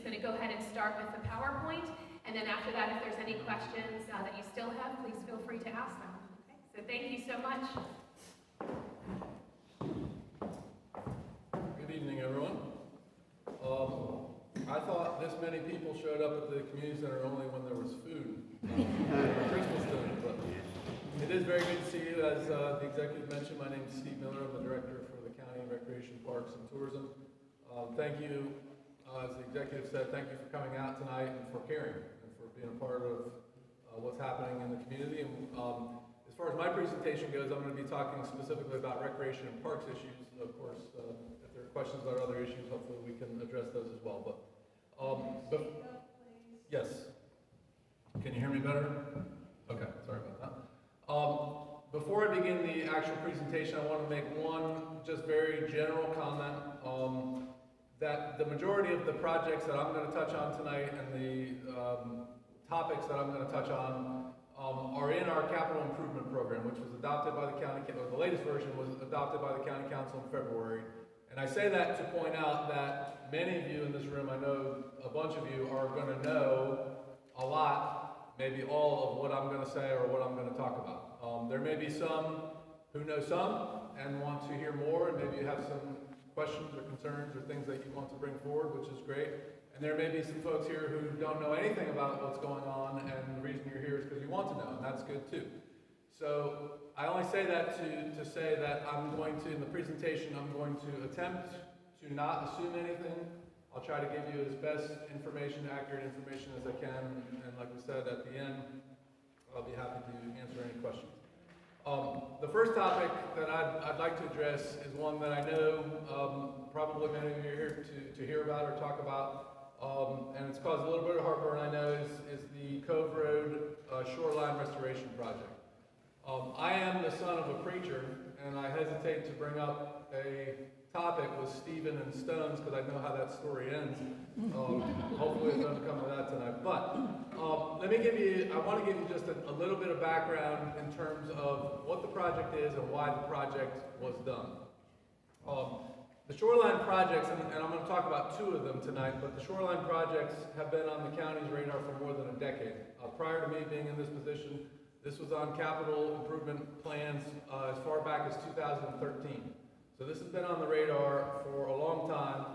going to go ahead and start with the PowerPoint, and then after that, if there's any questions that you still have, please feel free to ask them. Okay? So thank you so much. Good evening, everyone. I thought this many people showed up at the community center only when there was food for Christmas dinner, but it is very good to see you. As the executive mentioned, my name is Steve Miller. I'm the director for the County Recreation, Parks, and Tourism. Thank you, as the executive said, thank you for coming out tonight and for caring and for being a part of what's happening in the community. And as far as my presentation goes, I'm going to be talking specifically about recreation and parks issues. Of course, if there are questions about other issues, hopefully we can address those as well. But yes, can you hear me better? Okay, sorry about that. Before I begin the actual presentation, I want to make one just very general comment. That the majority of the projects that I'm going to touch on tonight and the topics that I'm going to touch on are in our capital improvement program, which was adopted by the county, the latest version was adopted by the county council in February. And I say that to point out that many of you in this room, I know a bunch of you, are going to know a lot, maybe all of what I'm going to say or what I'm going to talk about. There may be some who know some and want to hear more, and maybe you have some questions or concerns or things that you want to bring forward, which is great. And there may be some folks here who don't know anything about what's going on, and the reason you're here is because you want to know, and that's good too. So I only say that to say that I'm going to, in the presentation, I'm going to attempt to not assume anything. I'll try to give you as best information, accurate information as I can, and like we said, at the end, I'll be happy to answer any questions. The first topic that I'd like to address is one that I know probably many of you are here to hear about or talk about. And it's caused a little bit of heartburn, I know, is the Cove Road Shoreline Restoration Project. I am the son of a preacher, and I hesitate to bring up a topic with Stephen and stones because I know how that story ends. Hopefully it doesn't come to that tonight. But I want to give you just a little bit of background in terms of what the project is and why the project was done. The shoreline projects, and I'm going to talk about two of them tonight, but the shoreline projects have been on the county's radar for more than a decade. Prior to me being in this position, this was on capital improvement plans as far back as 2013. So this has been on the radar for a long time.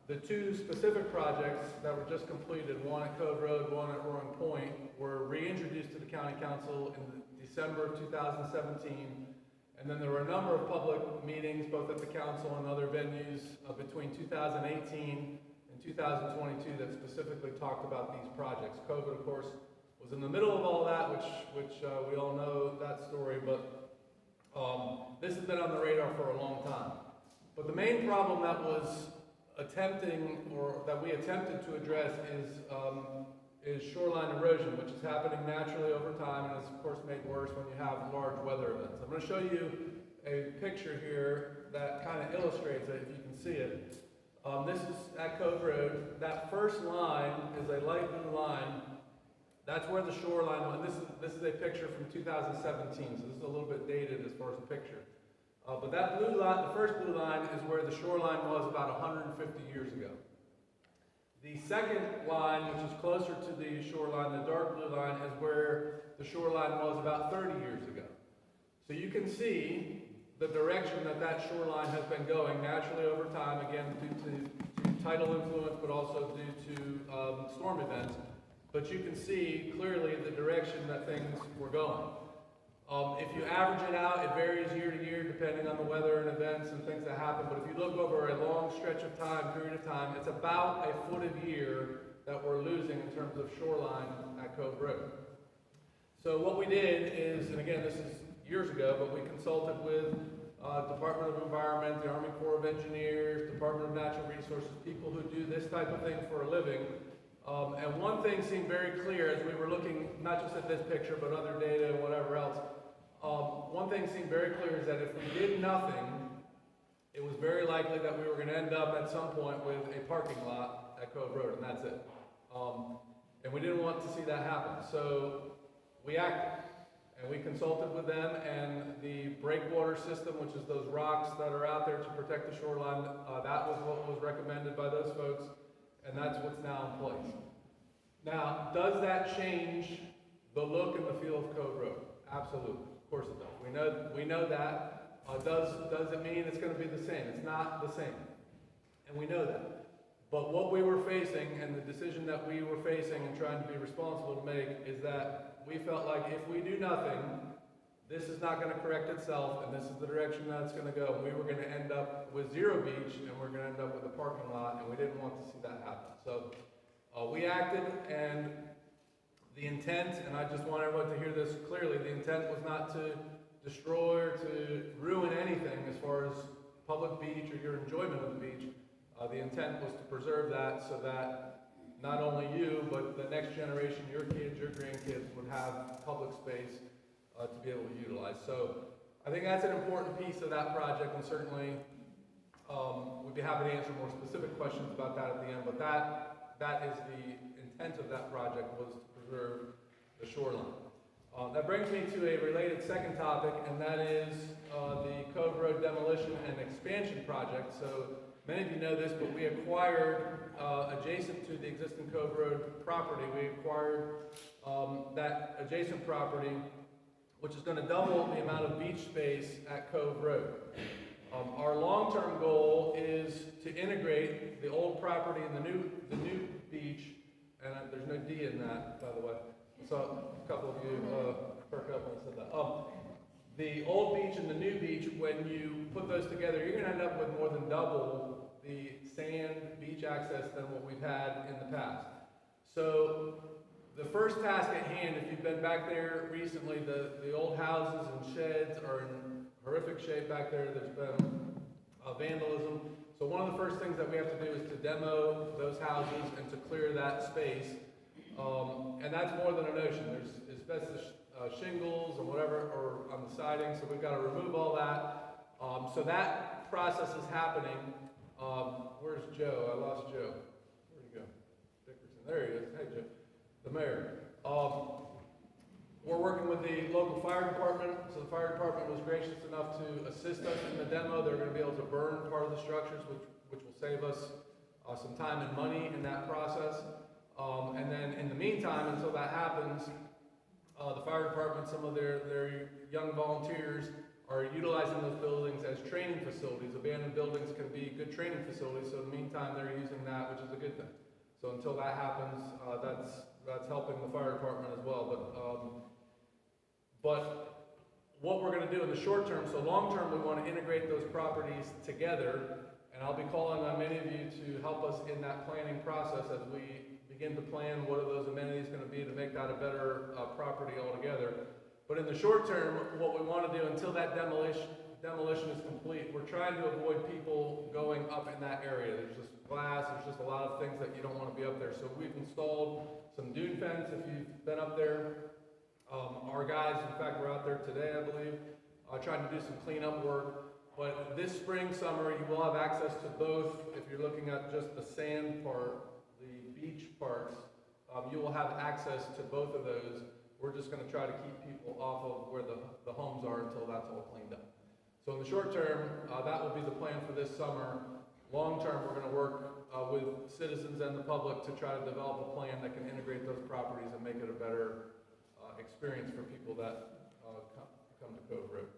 The two specific projects that were just completed, one at Cove Road, one at Roaring Point, were reintroduced to the county council in December of 2017. And then there were a number of public meetings, both at the council and other venues, between 2018 and 2022 that specifically talked about these projects. COVID, of course, was in the middle of all that, which we all know that story, but this has been on the radar for a long time. But the main problem that we attempted to address is shoreline erosion, which is happening naturally over time and is of course made worse when you have large weather events. I'm going to show you a picture here that kind of illustrates it, if you can see it. This is at Cove Road. That first line is a light blue line. That's where the shoreline was. This is a picture from 2017, so this is a little bit dated as far as the picture. But that blue line, the first blue line, is where the shoreline was about 150 years ago. The second line, which is closer to the shoreline, the dark blue line, is where the shoreline was about 30 years ago. So you can see the direction that shoreline has been going naturally over time, again, due to tidal influence, but also due to storm events. But you can see clearly the direction that things were going. If you average it out, it varies year to year depending on the weather and events and things that happen. But if you look over a long stretch of time, period of time, it's about a foot a year that we're losing in terms of shoreline at Cove Road. So what we did is, and again, this is years ago, but we consulted with Department of Environment, the Army Corps of Engineers, Department of Natural Resources, people who do this type of thing for a living. And one thing seemed very clear as we were looking not just at this picture, but other data and whatever else. One thing seemed very clear is that if we did nothing, it was very likely that we were going to end up at some point with a parking lot at Cove Road, and that's it. And we didn't want to see that happen. So we acted, and we consulted with them, and the breakwater system, which is those rocks that are out there to protect the shoreline, that was what was recommended by those folks. and that's what's now in place. Now, does that change the look and the feel of Cove Road? Absolutely, of course it does. We know that. Does it mean it's going to be the same? It's not the same, and we know that. But what we were facing, and the decision that we were facing and trying to be responsible to make, is that we felt like if we do nothing, this is not going to correct itself, and this is the direction that it's going to go. We were going to end up with zero beach, and we're going to end up with a parking lot, and we didn't want to see that happen. So we acted, and the intent, and I just want everyone to hear this clearly, the intent was not to destroy or to ruin anything as far as public beach or your enjoyment of the beach. The intent was to preserve that so that not only you, but the next generation, your kids, your grandkids, would have public space to be able to utilize. So I think that's an important piece of that project, and certainly we'd be happy to answer more specific questions about that at the end, but that is the intent of that project, was to preserve the shoreline. That brings me to a related second topic, and that is the Cove Road demolition and expansion project. So many of you know this, but we acquired, adjacent to the existing Cove Road property, we acquired that adjacent property, which is going to double the amount of beach space at Cove Road. Our long-term goal is to integrate the old property and the new beach, and there's no D in that, by the way. So a couple of you perked up when I said that. The old beach and the new beach, when you put those together, you're going to end up with more than double the sand beach access than what we've had in the past. So the first task at hand, if you've been back there recently, the old houses and sheds are in horrific shape back there. There's been vandalism. So one of the first things that we have to do is to demo those houses and to clear that space. And that's more than a notion. There's asbestos shingles and whatever are on the siding, so we've got to remove all that. So that process is happening. Where's Joe? I lost Joe. Where'd he go? Dickerson. There he is. Hey, Joe. The mayor. We're working with the local fire department. So the fire department was gracious enough to assist us in the demo. They're going to be able to burn part of the structures, which will save us some time and money in that process. And then in the meantime, until that happens, the fire department, some of their young volunteers are utilizing those buildings as training facilities. Abandoned buildings can be good training facilities, so in the meantime, they're using that, which is a good thing. So until that happens, that's helping the fire department as well. But what we're going to do in the short term, so long term, we want to integrate those properties together, and I'll be calling on many of you to help us in that planning process as we begin to plan what are those amenities going to be to make that a better property altogether. But in the short term, what we want to do until that demolition is complete, we're trying to avoid people going up in that area. There's just glass, there's just a lot of things that you don't want to be up there. So we've installed some dune fence if you've been up there. Our guys, in fact, were out there today, I believe, trying to do some cleanup work. But this spring, summer, you will have access to both. If you're looking at just the sand part, the beach parts, you will have access to both of those. We're just going to try to keep people off of where the homes are until that's all cleaned up. So in the short term, that will be the plan for this summer. Long term, we're going to work with citizens and the public to try to develop a plan that can integrate those properties and make it a better experience for people that come to Cove Road.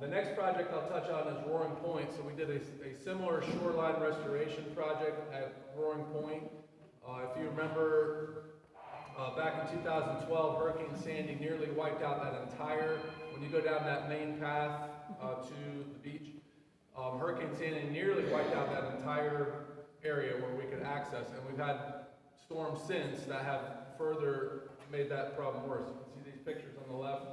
The next project I'll touch on is Roaring Point. So we did a similar shoreline restoration project at Roaring Point. If you remember, back in 2012, Hurricane Sandy nearly wiped out that entire, when you go down that main path to the beach, Hurricane Sandy nearly wiped out that entire area where we could access, and we've had storms since that have further made that problem worse. You can see these pictures on the left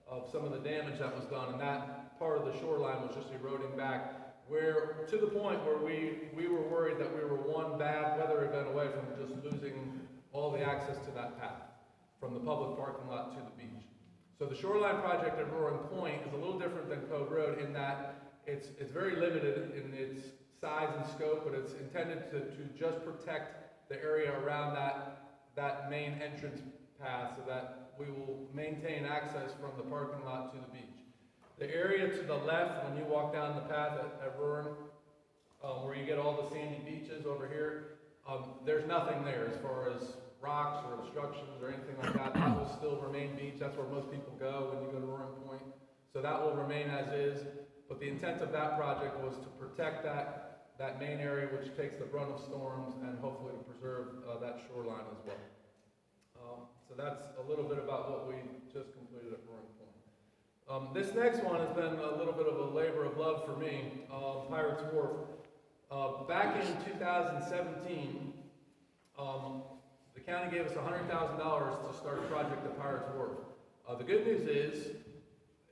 of some of the damage that was done, and that part of the shoreline was just eroding back, where to the point where we were worried that we were one bad weather event away from just losing all the access to that path from the public parking lot to the beach. So the shoreline project at Roaring Point is a little different than Cove Road in that it's very limited in its size and scope, but it's intended to just protect the area around that main entrance path so that we will maintain access from the parking lot to the beach. The area to the left, when you walk down the path at Roaring, where you get all the sandy beaches over here, There's nothing there as far as rocks or obstructions or anything like that. That will still remain beach. That's where most people go when you go to Roaring Point. So that will remain as is. But the intent of that project was to protect that main area which takes the brunt of storms and hopefully to preserve that shoreline as well. So that's a little bit about what we just completed at Roaring Point. This next one has been a little bit of a labor of love for me, Pirates Wharf. Back in 2017, the county gave us $100,000 to start a project at Pirates Wharf. The good news is,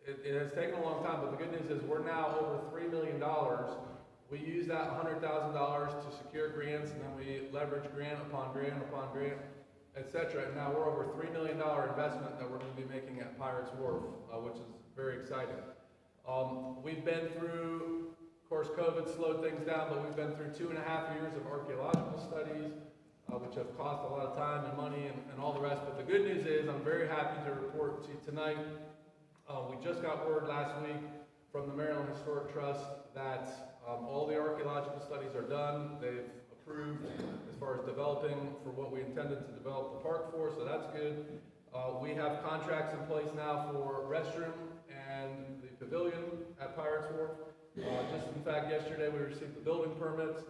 it has taken a long time, but the good news is we're now over $3 million. We use that $100,000 to secure grants, and then we leverage grant upon grant upon grant, etc. And now we're over $3 million investment that we're going to be making at Pirates Wharf, which is very exciting. We've been through, of course, COVID slowed things down, but we've been through 2.5 years of archaeological studies, which have cost a lot of time and money and all the rest. But the good news is I'm very happy to report to you tonight, we just got word last week from the Maryland Historic Trust that all the archaeological studies are done. They've approved as far as developing for what we intended to develop the park for, so that's good. We have contracts in place now for restroom and the pavilion at Pirates Wharf. Just in fact, yesterday we received the building permits.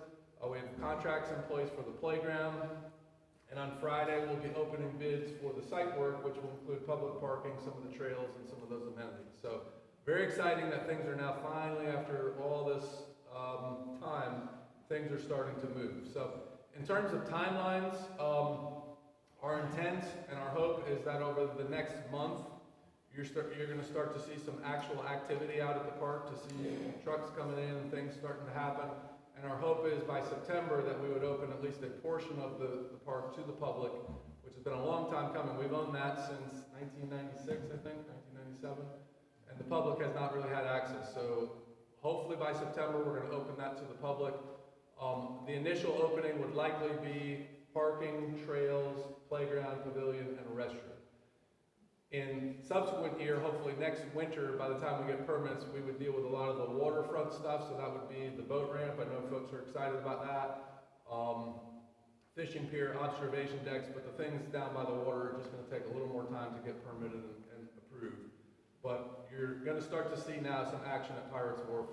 We have contracts in place for the playground. And on Friday, we'll be opening bids for the site work, which will include public parking, some of the trails, and some of those amenities. So very exciting that things are now finally, after all this time, things are starting to move. So in terms of timelines, our intent and our hope is that over the next month, you're going to start to see some actual activity out at the park, to see trucks coming in and things starting to happen. And our hope is by September that we would open at least a portion of the park to the public, which has been a long time coming. We've owned that since 1996, I think, 1997. And the public has not really had access. So hopefully by September, we're going to open that to the public. The initial opening would likely be parking, trails, playground, pavilion, and a restroom. In subsequent year, hopefully next winter, by the time we get permits, we would deal with a lot of the waterfront stuff, so that would be the boat ramp. I know folks are excited about that. Fishing pier, observation decks, but the things down by the water are just going to take a little more time to get permitted and approved. But you're going to start to see now some action at Pirates Wharf,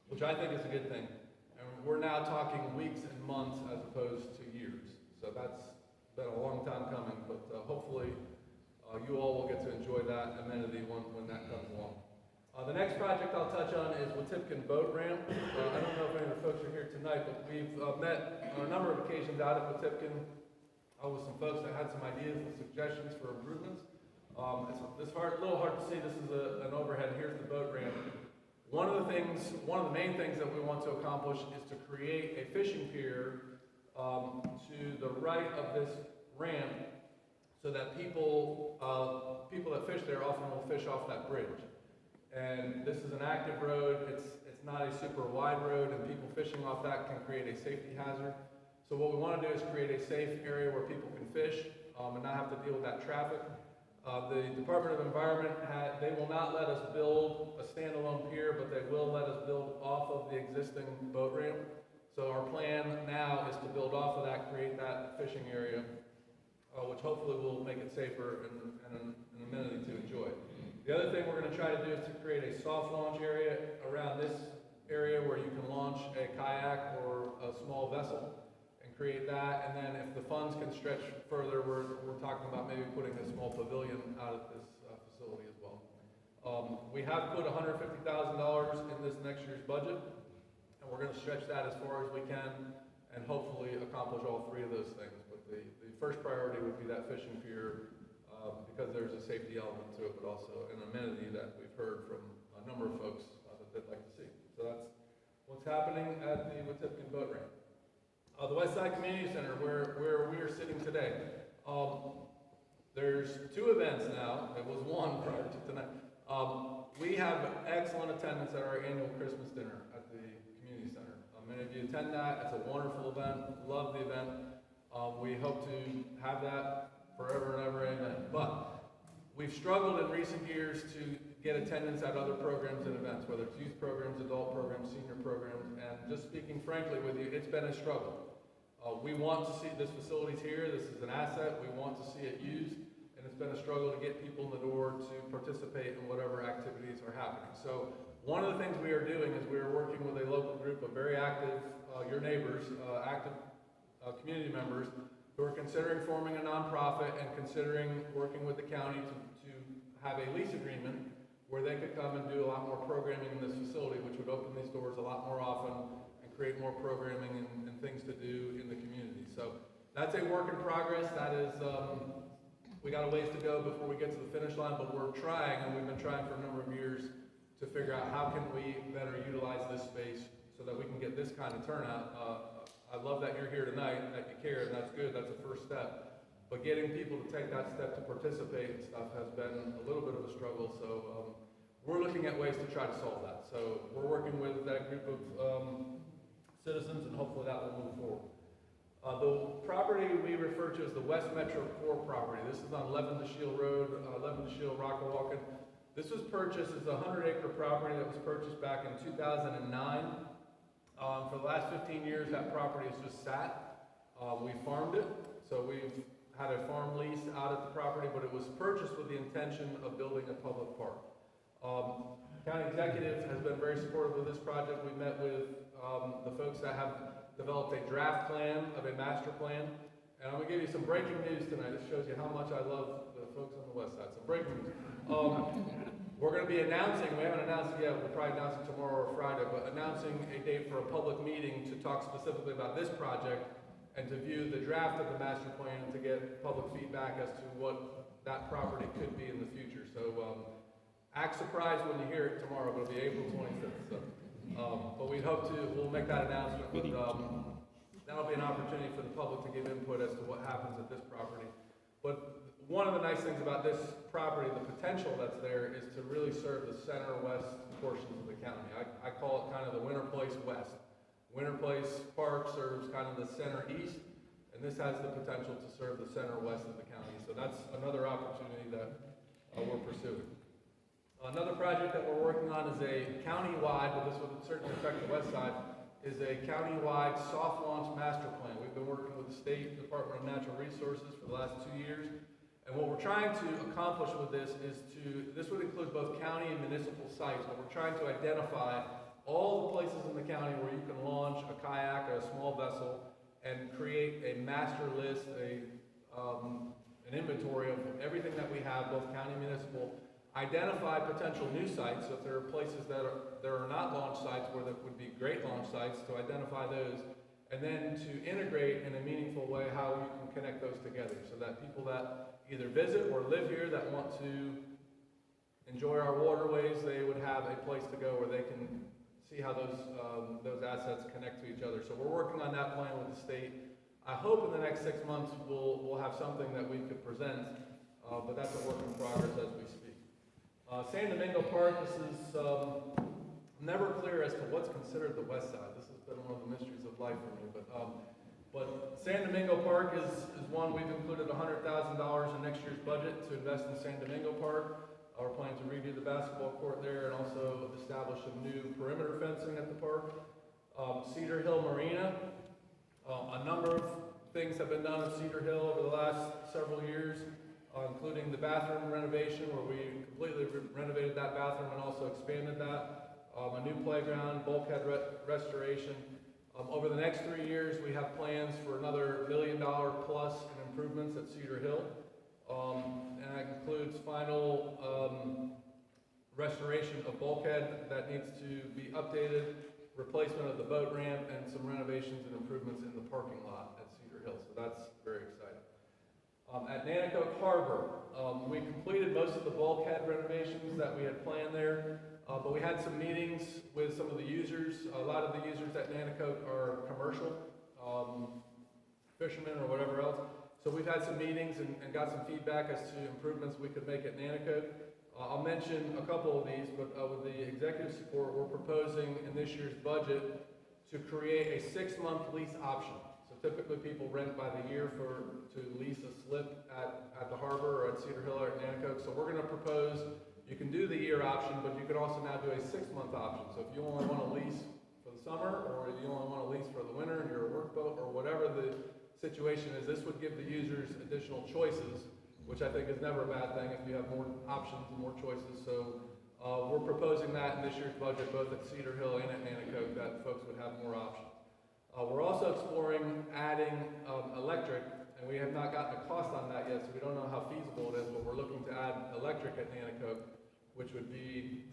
which I think is a good thing. And we're now talking weeks and months as opposed to years. So that's been a long time coming, but hopefully you all will get to enjoy that amenity when that comes along. The next project I'll touch on is Wetumpka Boat Ramp. I don't know if any of the folks are here tonight, but we've met on a number of occasions out at Wetumpka with some folks that had some ideas and suggestions for improvements. It's a little hard to see. This is an overhead. Here's the boat ramp. One of the main things that we want to accomplish is to create a fishing pier to the right of this ramp, so that people that fish there often will fish off that bridge. And this is an active road. It's not a super wide road, and people fishing off that can create a safety hazard. So what we want to do is create a safe area where people can fish and not have to deal with that traffic. The Department of Environment, they will not let us build a standalone pier, but they will let us build off of the existing boat ramp. So our plan now is to build off of that, create that fishing area, which hopefully will make it safer and an amenity to enjoy. The other thing we're going to try to do is to create a soft launch area around this area where you can launch a kayak or a small vessel and create that. And then if the funds can stretch further, we're talking about maybe putting a small pavilion out at this facility as well. We have put $150,000 in this next year's budget, and we're going to stretch that as far as we can and hopefully accomplish all three of those things. But the first priority would be that fishing pier, because there's a safety element to it, but also an amenity that we've heard from a number of folks that they'd like to see. So that's what's happening at the Wetumpka Boat Ramp. The Westside Community Center, where we are sitting today, there's two events now. It was one prior to tonight. We have excellent attendance at our annual Christmas dinner at the community center. Many of you attend that. It's a wonderful event. Love the event. We hope to have that forever and ever, amen. But we've struggled in recent years to get attendance at other programs and events, whether it's youth programs, adult programs, senior programs, and just speaking frankly with you, it's been a struggle. We want to see this facility's here. This is an asset. We want to see it used. And it's been a struggle to get people in the door to participate in whatever activities are happening. So one of the things we are doing is we are working with a local group of very active, your neighbors, active community members who are considering forming a nonprofit and considering working with the county to have a lease agreement where they could come and do a lot more programming in this facility, which would open these doors a lot more often and create more programming and things to do in the community. So that's a work in progress. That is, we got a ways to go before we get to the finish line, but we're trying, and we've been trying for a number of years to figure out how can we better utilize this space so that we can get this kind of turnout. I love that you're here tonight, that you care, and that's good. That's a first step. But getting people to take that step to participate and stuff has been a little bit of a struggle. So we're looking at ways to try to solve that. So we're working with that group of citizens, and hopefully that will move forward. The property we refer to as the West Metro Core property. This is on Lebanon to Shield Road, Lebanon to Shield, Rockawalken. This was purchased as a 100-acre property that was purchased back in 2009. For the last 15 years, that property has just sat. We farmed it, so we've had a farm lease out at the property, but it was purchased with the intention of building a public park. County executive has been very supportive of this project. We met with the folks that have developed a draft plan of a master plan, and I'm gonna give you some breaking news tonight. This shows you how much I love the folks on the west side. Some breaking news. We're going to be announcing, we haven't announced it yet, we'll probably announce it tomorrow or Friday, but announcing a date for a public meeting to talk specifically about this project and to view the draft of the master plan and to get public feedback as to what that property could be in the future. So act surprised when you hear it tomorrow. It'll be April 25th. So, but we hope to, we'll make that announcement, but that'll be an opportunity for the public to give input as to what happens at this property. But one of the nice things about this property, the potential that's there, is to really serve the center-west portions of the county. I call it kind of the Winter Place West. Winter Place Park serves kind of the center-east, and this has the potential to serve the center-west of the county. So that's another opportunity that we're pursuing. Another project that we're working on is a county-wide, but this would certainly affect the west side, is a county-wide soft launch master plan. We've been working with the State Department of Natural Resources for the last 2 years. And what we're trying to accomplish with this is this would include both county and municipal sites, but we're trying to identify all the places in the county where you can launch a kayak or a small vessel and create a master list, an inventory of everything that we have, both county and municipal, identify potential new sites. So if there are places that are not launch sites where there would be great launch sites, to identify those, and then to integrate in a meaningful way how you can connect those together so that people that either visit or live here that want to enjoy our waterways, they would have a place to go where they can see how those assets connect to each other. So we're working on that plan with the state. I hope in the next 6 months we'll have something that we could present, but that's a work in progress as we speak. San Domingo Park, this is never clear as to what's considered the west side. This has been one of the mysteries of life for me, but San Domingo Park is one we've included $100,000 in next year's budget to invest in San Domingo Park. We're planning to redo the basketball court there and also establish some new perimeter fencing at the park. Cedar Hill Marina, a number of things have been done at Cedar Hill over the last several years, including the bathroom renovation where we completely renovated that bathroom and also expanded that. A new playground, bulkhead restoration. Over the next 3 years, we have plans for another $1 million plus in improvements at Cedar Hill. And that includes final restoration of bulkhead that needs to be updated, replacement of the boat ramp, and some renovations and improvements in the parking lot at Cedar Hill. So that's very exciting. At Nanticoke Harbor, we completed most of the bulkhead renovations that we had planned there. But we had some meetings with some of the users. A lot of the users at Nanticoke are commercial, fishermen or whatever else. So we've had some meetings and got some feedback as to improvements we could make at Nanticoke. I'll mention a couple of these, but with the executive support, we're proposing in this year's budget to create a 6-month lease option. So typically people rent by the year to lease a slip at the harbor or at Cedar Hill or at Nanticoke. So we're going to propose, you can do the year option, but you can also now do a 6-month option. So if you only want to lease for the summer, or you only want to lease for the winter and you're a workboat, or whatever the situation is, this would give the users additional choices, which I think is never a bad thing if you have more options and more choices. So we're proposing that in this year's budget, both at Cedar Hill and at Nanticoke, that folks would have more options. We're also exploring adding electric, and we have not gotten a cost on that yet, so we don't know how feasible it is, but we're looking to add electric at Nanticoke, which would be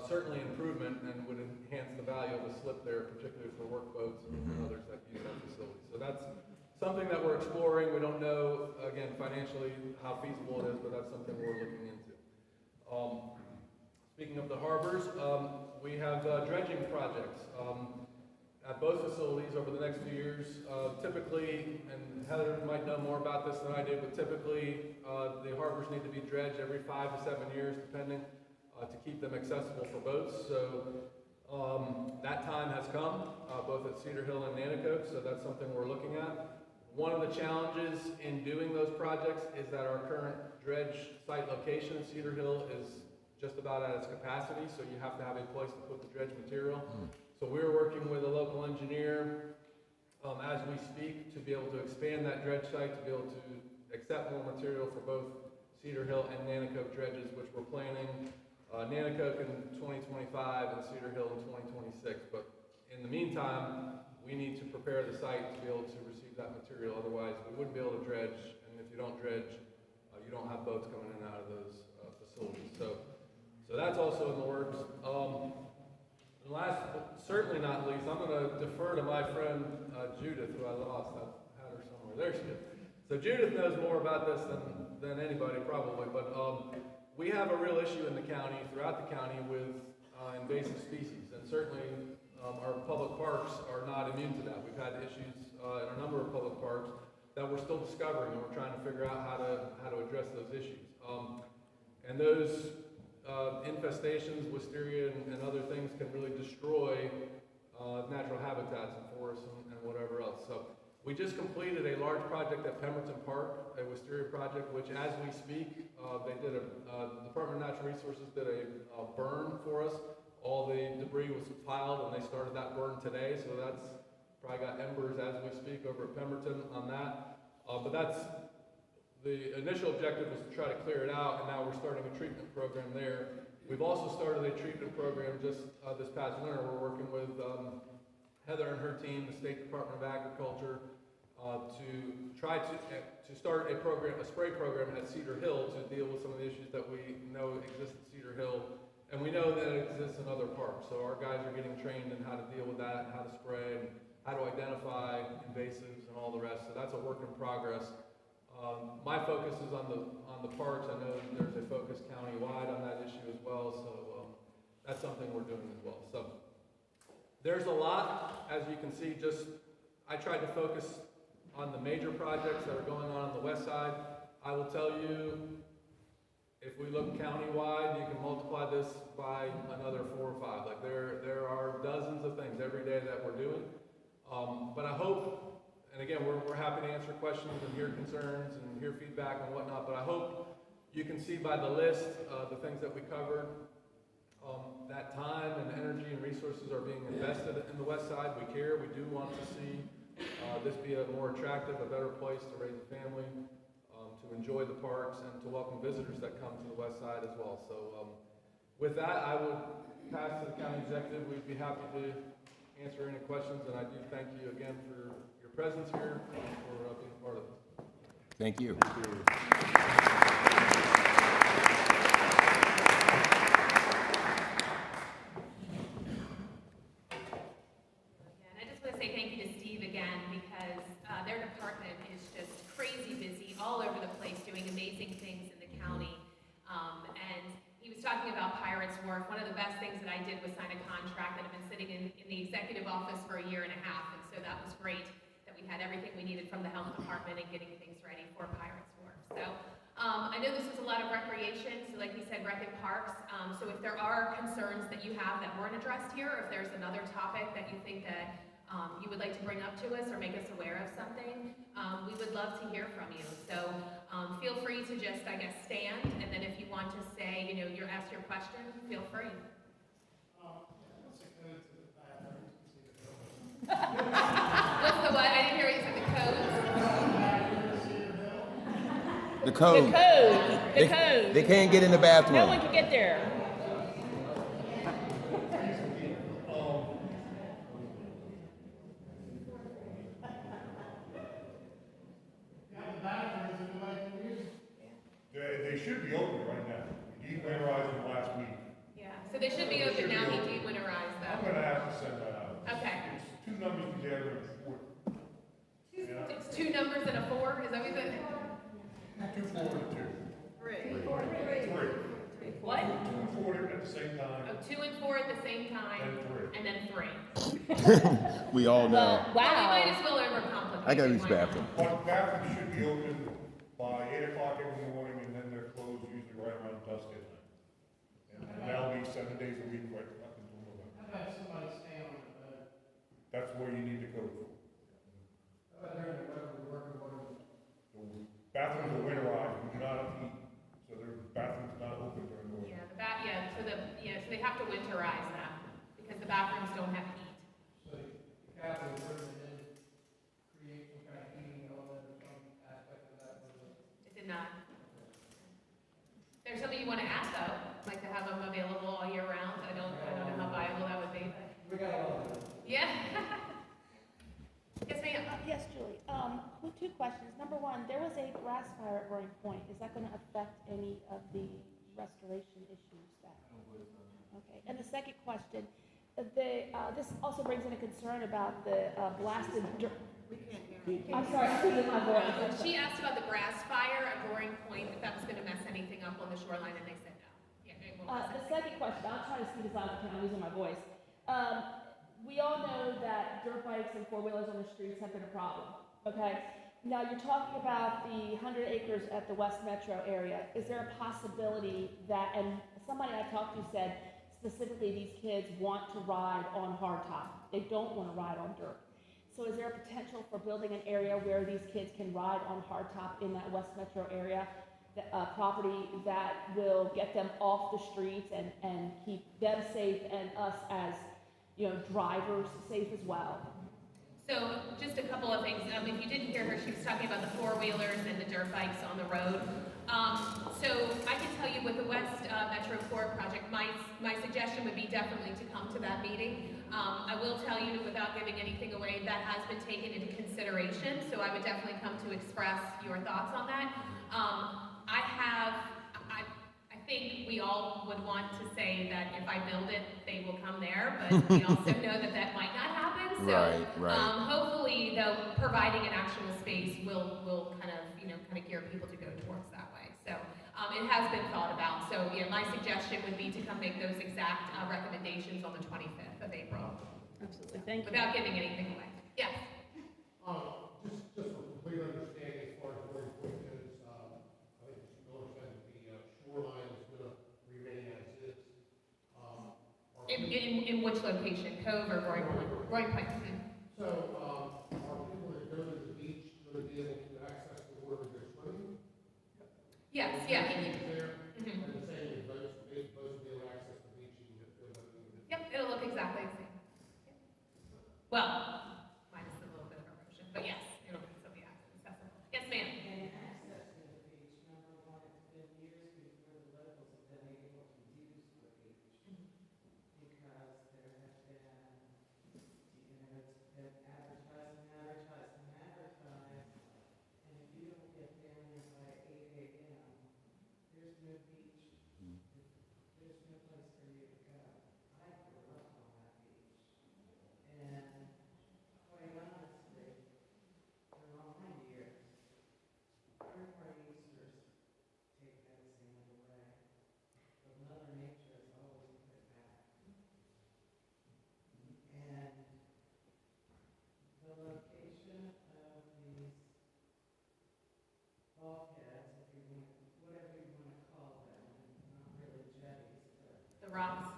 certainly an improvement and would enhance the value of a slip there, particularly for workboats and others that use that facility. So that's something that we're exploring. We don't know, again, financially how feasible it is, but that's something we're looking into. Speaking of the harbors, we have dredging projects at both facilities over the next few years. Typically, and Heather might know more about this than I do, but typically the harbors need to be dredged every 5 to 7 years, depending, to keep them accessible for boats. So that time has come, both at Cedar Hill and Nanticoke, so that's something we're looking at. One of the challenges in doing those projects is that our current dredge site location in Cedar Hill is just about at its capacity, so you have to have a place to put the dredge material. So we're working with a local engineer as we speak to be able to expand that dredge site, to be able to accept more material for both Cedar Hill and Nanticoke dredges, which we're planning Nanticoke in 2025 and Cedar Hill in 2026. But in the meantime, we need to prepare the site to be able to receive that material. Otherwise, we wouldn't be able to dredge, and if you don't dredge, you don't have boats coming in and out of those facilities. So that's also in the works. And last, but certainly not least, I'm going to defer to my friend Judith, who I lost. I had her somewhere. There she is. So Judith knows more about this than anybody probably, but we have a real issue in the county, throughout the county, with invasive species, and certainly our public parks are not immune to that. We've had issues in a number of public parks that we're still discovering, and we're trying to figure out how to address those issues. And those infestations, wisteria, and other things can really destroy natural habitats and forests and whatever else. So we just completed a large project at Pemberton Park, a wisteria project, which as we speak, they did the Department of Natural Resources did a burn for us. All the debris was piled, and they started that burn today, so that's probably got embers as we speak over at Pemberton on that. But that's the initial objective was to try to clear it out, and now we're starting a treatment program there. We've also started a treatment program just this past winter. We're working with Heather and her team, the State Department of Agriculture, to try to start a spray program at Cedar Hill to deal with some of the issues that we know exist at Cedar Hill, and we know that it exists in other parks. So our guys are getting trained in how to deal with that, and how to spray, and how to identify invasives and all the rest. So that's a work in progress. My focus is on the parks. I know there's a focus county-wide on that issue as well, so that's something we're doing as well. So there's a lot, as you can see. I tried to focus on the major projects that are going on the west side. I will tell you, if we look county-wide, you can multiply this by another 4 or 5. Like there are dozens of things every day that we're doing. But I hope, and again, we're happy to answer questions and hear concerns and hear feedback and whatnot, but I hope you can see by the list the things that we covered, that time and energy and resources are being invested in the west side. We care. We do want to see this be a more attractive, a better place to raise a family, to enjoy the parks, and to welcome visitors that come to the west side as well. So with that, I would pass to the county executive. We'd be happy to answer any questions, and I do thank you again for your presence here and for being a part of this. Thank you. And I just want to say thank you to Steve again, because their department is just crazy busy all over the place doing amazing things in the county. And he was talking about Pirates Wharf. One of the best things that I did was sign a contract that had been sitting in the executive office for 1.5 years, and so that was great that we had everything we needed from the health department and getting things ready for Pirates Wharf. So I know this was a lot of recreation, so like he said, rec and parks. So if there are concerns that you have that weren't addressed here, or if there's another topic that you think that you would like to bring up to us or make us aware of something, we would love to hear from you. So feel free to just, I guess, stand, and then if you want to say, ask your question, feel free. Let's go to the bathroom. What's the what? I didn't hear what you said, the codes? The code. The code. They can't get in the bathroom. No one can get there. They should be open right now. He winterized them last week. Yeah, so they should be open now, he de-winterized I'm them. gonna have to send that out. Okay. It's two numbers together and four. Yeah. It's two numbers and a 4, is that what you said? 2 forward and 2. Three. 3. What? 2 forward at the same time Oh, 2 and 4 at the same time, and 3. and then 3. We all know. Well, Well, we wow. might as well overcomplicate it. I gotta use Why the not? bathroom. But bathrooms should be open by 8 o'clock every morning and then they're closed usually right around dusk at night. And that'll be 7 days a week right up until November. How about somebody staying on the boat? That's where you need to go for. How about during the weather, we're working on The bathrooms are winterized, we do not have heat, so their bathrooms not open during the winter. Yeah, so they have to winterize them, because the bathrooms don't have heat. so the capital improvement didn't create some kind of heating element or some aspect of that. It did not. There's something you want to add though, like to have them available all year round. I don't know how viable that would be, but We got a lot of it. yeah. Yes, ma'am. Yes, Julie. Well, two questions. Number one, there was a grass fire at Roaring Point. Is that going to affect any of the restoration issues that? Okay. And the second question, this also brings in a concern about the blasted dirt. I'm sorry, I couldn't get my voice. She asked about the grass fire at Roaring Point, if that was going to mess anything up on the shoreline, and they said no. Yeah, it won't mess The anything. second question, I'll try to speed this out because I'm losing my voice. We all know that dirt bikes and four-wheelers on the streets have been a problem, okay? Now, you're talking about the 100 acres at the West Metro area. Is there a possibility that, and somebody I talked to said specifically these kids want to ride on hardtop. They don't want to ride on dirt. So is there a potential for building an area where these kids can ride on hardtop in that West Metro area? Property that will get them off the streets and keep them safe and us as, drivers safe as well. So just a couple of things. If you didn't hear her, she was talking about the four-wheelers and the dirt bikes on the road. So I can tell you with the West Metro Port project, my suggestion would be definitely to come to that meeting. I will tell you, without giving anything away, that has been taken into consideration, so I would definitely come to express your thoughts on that. I think we all would want to say that if I build it, they will come there, but we also know that that might not happen. So Right. hopefully, though, providing an actual space will kind of gear people to go towards that way. So it has been thought about. So yeah, my suggestion would be to come make those exact recommendations on the 25th of April, Absolutely, thank you. without giving anything away. Yes. Just for complete understanding, as far as where the point is, I think Mr. Miller said that the shoreline is going to remain as is. In which location? Cove or Roaring Point? Roaring Point. Mhm. So, are people that go to the beach going to be able to access the water they're swimming? Yes, yeah. Is there, Mhm. and the same with boats will be able to access the beach even if they're living in the. Yep, it'll look exactly the same. Well, minus a little bit of erosion, but yes, it'll still be accessible. Yes, ma'am. And accessing the beach, number one, it's been years before the locals have been able to use the beach. Because there have been, it's been advertised, and if you don't get down there by 8 a.m., there's no beach. There's no place for you to go. I grew up on that beach. And quite honestly, in all my years, our Easters take that sand away, but Mother Nature has always put it back. And the location of these bulkheads, if you want, whatever you want to call them, not really jetties, but The rocks.